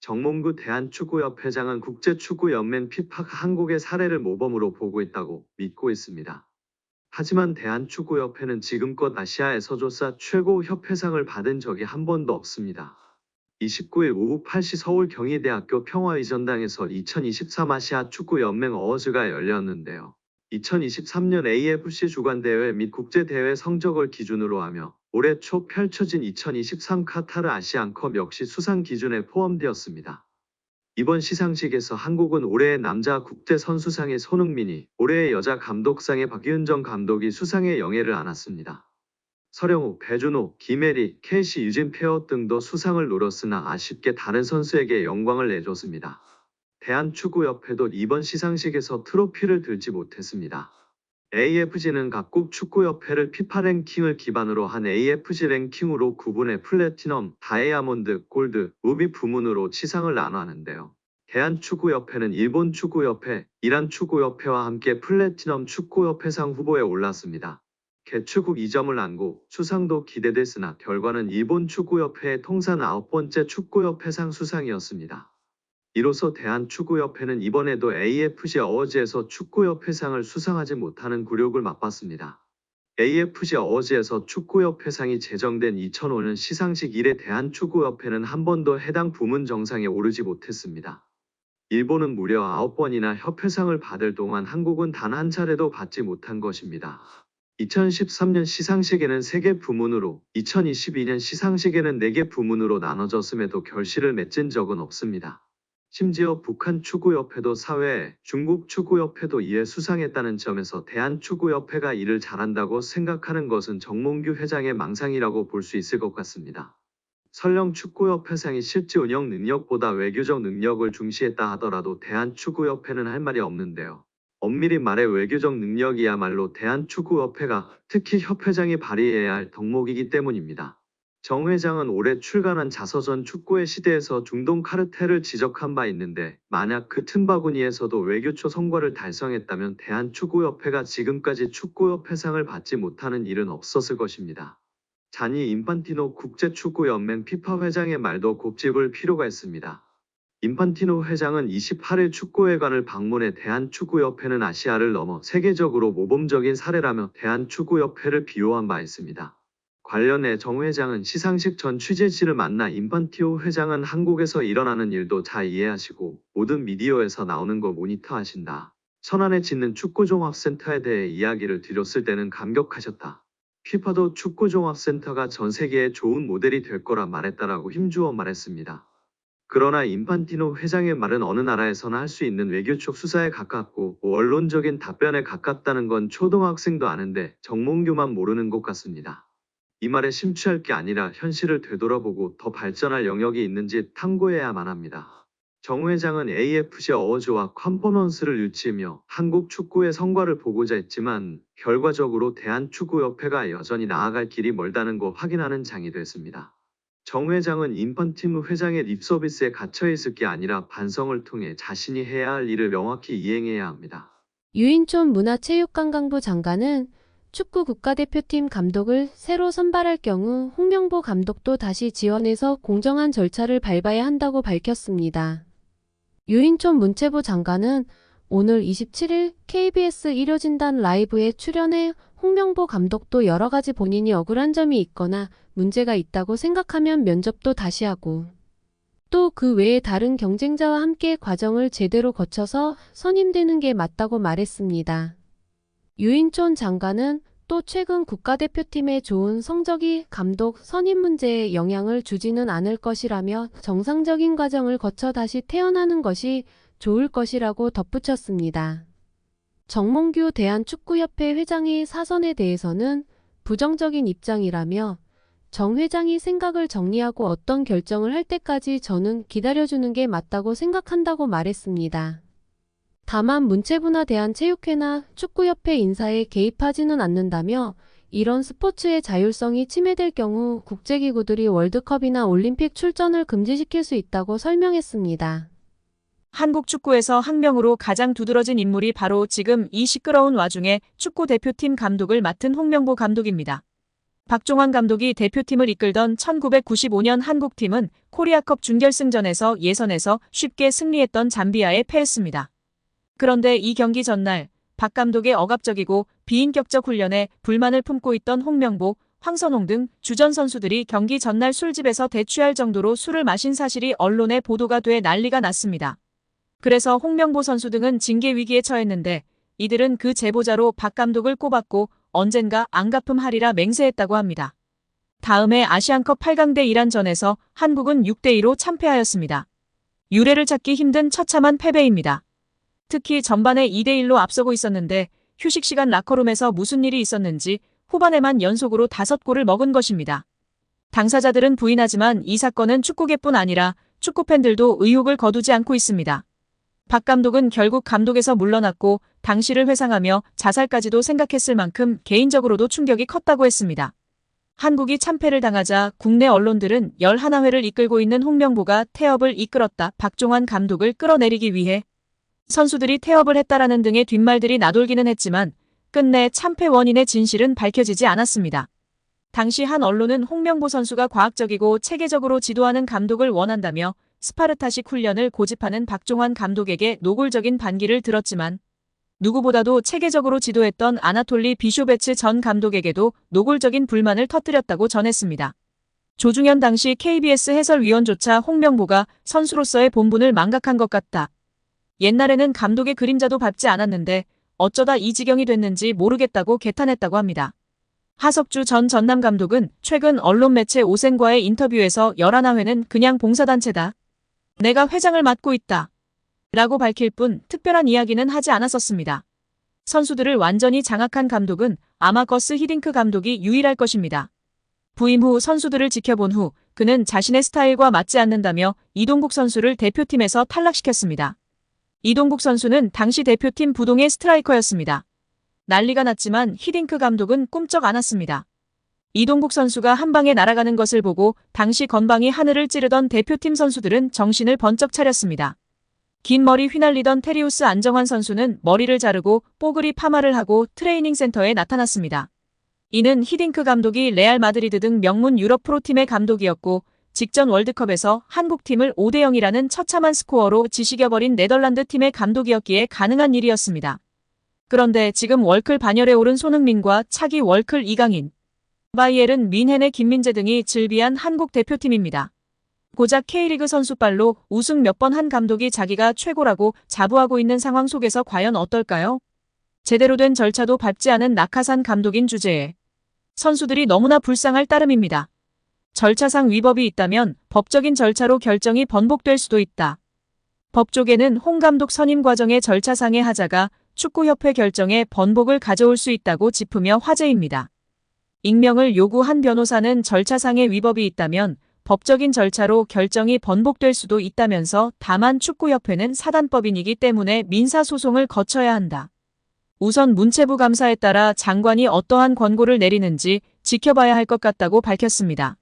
정몽구 대한축구협 회장은 국제축구연맹 피파가 한국의 사례를 모범으로 보고 있다고 믿고 있습니다. 하지만 대한축구협회는 지금껏 아시아에서 최고 협회상을 받은 적이 한 번도 없습니다. 29일 오후 8시 서울 경희대학교 평화의전당에서 2023 아시아 축구연맹 어워즈가 열렸는데요. 2023년 AFC 주관대회 및 국제대회 성적을 기준으로 하며 올해 초 펼쳐진 2023 카타르 아시안컵 역시 수상 기준에 포함되었습니다. 이번 시상식에서 한국은 올해의 남자 국제선수상의 손흥민이, 올해의 여자 감독상의 박윤정 감독이 수상의 영예를 안았습니다. 서령우, 배준호, 김혜리, 케이시 유진 페어 등도 수상을 노렸으나 아쉽게 다른 선수에게 영광을 내줬습니다. 대한축구협회도 이번 시상식에서 트로피를 들지 못했습니다. AFG는 각국 축구협회를 피파 랭킹을 기반으로 한 AFG 랭킹으로 구분해 플래티넘, 다이아몬드, 골드, 루비 부문으로 시상을 나눠하는데요. 대한축구협회는 일본 축구협회, 이란 축구협회와 함께 플래티넘 축구협회상 후보에 올랐습니다. 개최국 2점을 안고 수상도 기대됐으나 결과는 일본 축구협회의 통산 9번째 축구협회상 수상이었습니다. 이로써 대한축구협회는 이번에도 AFC 어워즈에서 축구협회상을 수상하지 못하는 굴욕을 맛봤습니다. AFC 어워즈에서 축구협회상이 제정된 2005년 시상식 이래 대한축구협회는 한 번도 해당 부문 정상에 오르지 못했습니다. 일본은 무려 9번이나 협회상을 받을 동안 한국은 단 한 차례도 받지 못한 것입니다. 2013년 시상식에는 3개 부문으로, 2022년 시상식에는 4개 부문으로 나눠졌음에도 결실을 맺은 적은 없습니다. 심지어 북한 축구협회도 4회, 중국 축구협회도 2회 수상했다는 점에서 대한축구협회가 이를 잘한다고 생각하는 것은 정몽규 회장의 망상이라고 볼 수 있을 것 같습니다. 설령 축구협회상이 실제 운영 능력보다 외교적 능력을 중시했다 하더라도 대한축구협회는 할 말이 없는데요. 엄밀히 말해 외교적 능력이야말로 대한축구협회가, 특히 협회장이 발휘해야 할 덕목이기 때문입니다. 정 회장은 올해 출간한 자서전 축구의 시대에서 중동 카르텔을 지적한 바 있는데 만약 그 틈바구니에서도 외교초 성과를 달성했다면 대한축구협회가 지금까지 축구협회상을 받지 못하는 일은 없었을 것입니다. 자니 인판티노 국제축구연맹 피파 회장의 말도 곱씹을 필요가 있습니다. 인판티노 회장은 28일 축구회관을 방문해 대한축구협회는 아시아를 넘어 세계적으로 모범적인 사례라며 대한축구협회를 비호한 바 있습니다. 관련해 정 회장은 시상식 전 취재진을 만나 인판티노 회장은 한국에서 일어나는 일도 잘 이해하시고 모든 미디어에서 나오는 거 모니터하신다. 천안에 짓는 축구종합센터에 대해 이야기를 드렸을 때는 감격하셨다. 피파도 축구종합센터가 전 세계에 좋은 모델이 될 거라 말했다라고 힘주어 말했습니다. 그러나 인판티노 회장의 말은 어느 나라에서나 할 수 있는 외교적 수사에 가깝고 원론적인 답변에 가깝다는 건 초등학생도 아는데 정몽규만 모르는 것 같습니다. 이 말에 심취할 게 아니라 현실을 되돌아보고 더 발전할 영역이 있는지 탐구해야만 합니다. 정 회장은 AFC 어워즈와 컨퍼런스를 유치하며 한국 축구의 성과를 보고자 했지만 결과적으로 대한축구협회가 여전히 나아갈 길이 멀다는 거 확인하는 장이 됐습니다. 정 회장은 인판티노 회장의 립서비스에 갇혀있을 게 아니라 반성을 통해 자신이 해야 할 일을 명확히 이행해야 합니다. 유인촌 문화체육관광부 장관은 축구 국가대표팀 감독을 새로 선발할 경우 홍명보 감독도 다시 지원해서 공정한 절차를 밟아야 한다고 밝혔습니다. 유인촌 문체부 장관은 오늘 27일 KBS 일요진단 라이브에 출연해 홍명보 감독도 여러 가지 본인이 억울한 점이 있거나 문제가 있다고 생각하면 면접도 다시 하고 또 그 외에 다른 경쟁자와 함께 과정을 제대로 거쳐서 선임되는 게 맞다고 말했습니다. 유인촌 장관은 또 최근 국가대표팀의 좋은 성적이 감독 선임 문제에 영향을 주지는 않을 것이라며 정상적인 과정을 거쳐 다시 태어나는 것이 좋을 것이라고 덧붙였습니다. 정몽규 대한축구협회 회장의 사선에 대해서는 부정적인 입장이라며 정 회장이 생각을 정리하고 어떤 결정을 할 때까지 저는 기다려주는 게 맞다고 생각한다고 말했습니다. 다만 문체부나 대한체육회나 축구협회 인사에 개입하지는 않는다며 이런 스포츠의 자율성이 침해될 경우 국제기구들이 월드컵이나 올림픽 출전을 금지시킬 수 있다고 설명했습니다. 한국 축구에서 학명으로 가장 두드러진 인물이 바로 지금 이 시끄러운 와중에 축구 대표팀 감독을 맡은 홍명보 감독입니다. 박종환 감독이 대표팀을 이끌던 1995년 한국팀은 코리아컵 준결승전에서 예선에서 쉽게 승리했던 잠비아에 패했습니다. 그런데 이 경기 전날 박 감독의 억압적이고 비인격적 훈련에 불만을 품고 있던 홍명보, 황선홍 등 주전 선수들이 경기 전날 술집에서 대취할 정도로 술을 마신 사실이 언론에 보도가 돼 난리가 났습니다. 그래서 홍명보 선수 등은 징계 위기에 처했는데 이들은 그 제보자로 박 감독을 꼽았고 언젠가 안 갚음하리라 맹세했다고 합니다. 다음해 아시안컵 8강대 이란전에서 한국은 6대2로 참패하였습니다. 유례를 찾기 힘든 처참한 패배입니다. 특히 전반에 2대1로 앞서고 있었는데 휴식 시간 라커룸에서 무슨 일이 있었는지 후반에만 연속으로 5골을 먹은 것입니다. 당사자들은 부인하지만 이 사건은 축구계뿐 아니라 축구팬들도 의혹을 거두지 않고 있습니다. 박 감독은 결국 감독에서 물러났고 당시를 회상하며 자살까지도 생각했을 만큼 개인적으로도 충격이 컸다고 했습니다. 한국이 참패를 당하자 국내 언론들은 11회를 이끌고 있는 홍명보가 태업을 이끌었다. 박종환 감독을 끌어내리기 위해 선수들이 태업을 했다라는 등의 뒷말들이 나돌기는 했지만 끝내 참패 원인의 진실은 밝혀지지 않았습니다. 당시 한 언론은 홍명보 선수가 과학적이고 체계적으로 지도하는 감독을 원한다며 스파르타식 훈련을 고집하는 박종환 감독에게 노골적인 반기를 들었지만 누구보다도 체계적으로 지도했던 아나톨리 비쇼베츠 전 감독에게도 노골적인 불만을 터뜨렸다고 전했습니다. 조중현 당시 KBS 해설위원조차 홍명보가 선수로서의 본분을 망각한 것 같다. 옛날에는 감독의 그림자도 밟지 않았는데 어쩌다 이 지경이 됐는지 모르겠다고 개탄했다고 합니다. 하석주 전 전남 감독은 최근 언론 매체 오센과의 인터뷰에서 11회는 그냥 봉사단체다. 내가 회장을 맡고 있다. 라고 밝힐 뿐 특별한 이야기는 하지 않았었습니다. 선수들을 완전히 장악한 감독은 아마 거스 히딩크 감독이 유일할 것입니다. 부임 후 선수들을 지켜본 후 그는 자신의 스타일과 맞지 않는다며 이동국 선수를 대표팀에서 탈락시켰습니다. 이동국 선수는 당시 대표팀 부동의 스트라이커였습니다. 난리가 났지만 히딩크 감독은 꿈쩍 않았습니다. 이동국 선수가 한 방에 날아가는 것을 보고 당시 건방이 하늘을 찌르던 대표팀 선수들은 정신을 번쩍 차렸습니다. 긴 머리 휘날리던 테리우스 안정환 선수는 머리를 자르고 뽀글이 파마를 하고 트레이닝 센터에 나타났습니다. 이는 히딩크 감독이 레알 마드리드 등 명문 유럽 프로팀의 감독이었고 직전 월드컵에서 한국팀을 5대0이라는 처참한 스코어로 지식여버린 네덜란드 팀의 감독이었기에 가능한 일이었습니다. 그런데 지금 월클 반열에 오른 손흥민과 차기 월클 이강인, 바이에른 민헨의 김민재 등이 즐비한 한국 대표팀입니다. 고작 K리그 선수발로 우승 몇 번 한 감독이 자기가 최고라고 자부하고 있는 상황 속에서 과연 어떨까요? 제대로 된 절차도 밟지 않은 낙하산 감독인 주제에 선수들이 너무나 불쌍할 따름입니다. 절차상 위법이 있다면 법적인 절차로 결정이 번복될 수도 있다. 법조계는 홍 감독 선임 과정의 절차상의 하자가 축구협회 결정에 번복을 가져올 수 있다고 짚으며 화제입니다. 익명을 요구한 변호사는 절차상의 위법이 있다면 법적인 절차로 결정이 번복될 수도 있다면서 다만 축구협회는 사단법인이기 때문에 민사소송을 거쳐야 한다. 우선 문체부 감사에 따라 장관이 어떠한 권고를 내리는지 지켜봐야 할 것 같다고 밝혔습니다.